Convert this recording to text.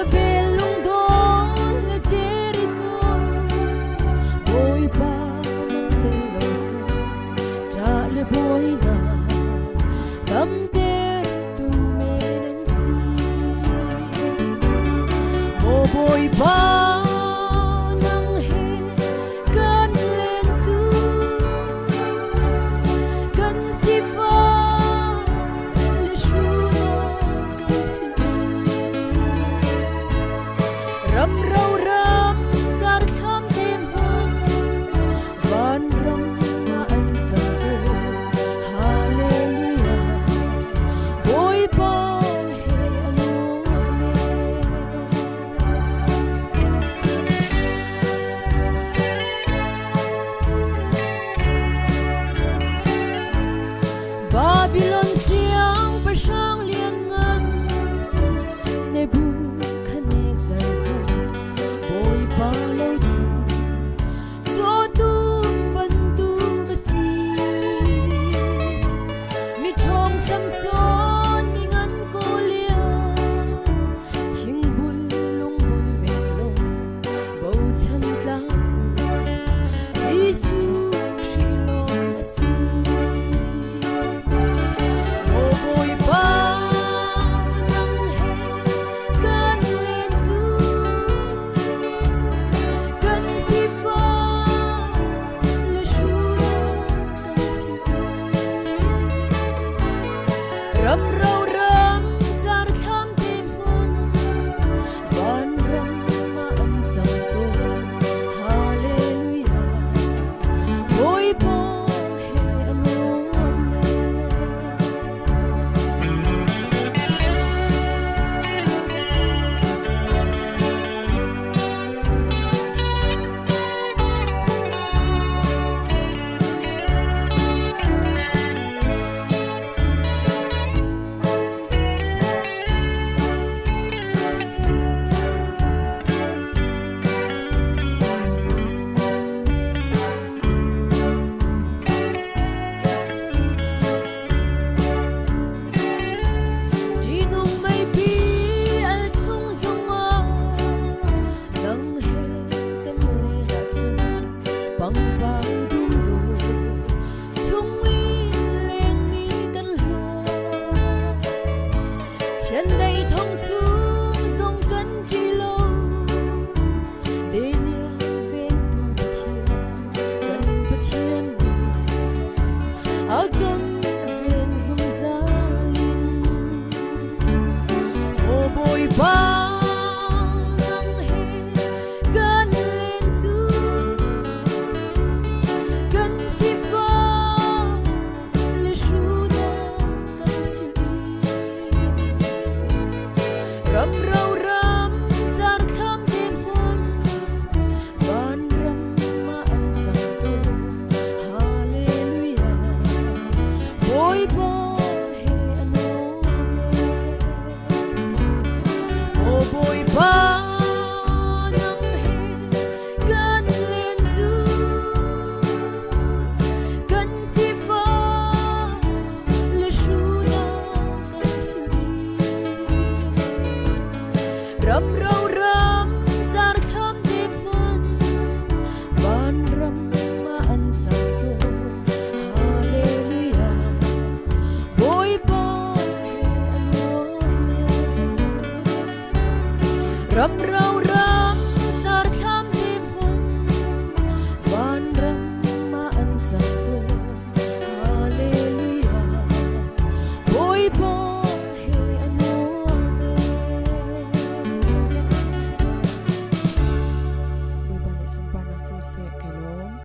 belung don le Jericho boy pa nang te lo chu ta le boy na tam te tu men si mo boy pa nang he kan len chu kan si fa le shu kan si ram rau ram zar tham tem hon van ram ma an sang tu hallelujah boy pa he anu me Babylon siang pasang lian ngan Nebuchadnezzar boy pa lo chu cho tu ban tu ka si mi thong sam son mi ngan ko lia ching bul lung bul me lo bo chan tla chu Giêsu shi lo si o boy pa nang he kan len chu kan si fa le shu kan si ram rau ram zar tham tem hon van ram ma an sang to hallelujah boy pa he anu me Dinong may pi al chung zonga nang he kan le la chu pang pa dum do chung wi leng ni kan lo chen dai thong chu zong kan chi lo de nia ve tu thia kan pa thien ni a kan ven zong za o boy pa nang he kan len chu kan si fa le shu da kan si ram rau ram zar tham tem hon van ram ma an sang to hallelujah boy pa he anu me o boy pa nang he kan len chu kan si fa le shu da kan si ram rau ram zar tham tem hon van ram ma an sang to hallelujah boy pa he anu me ram rau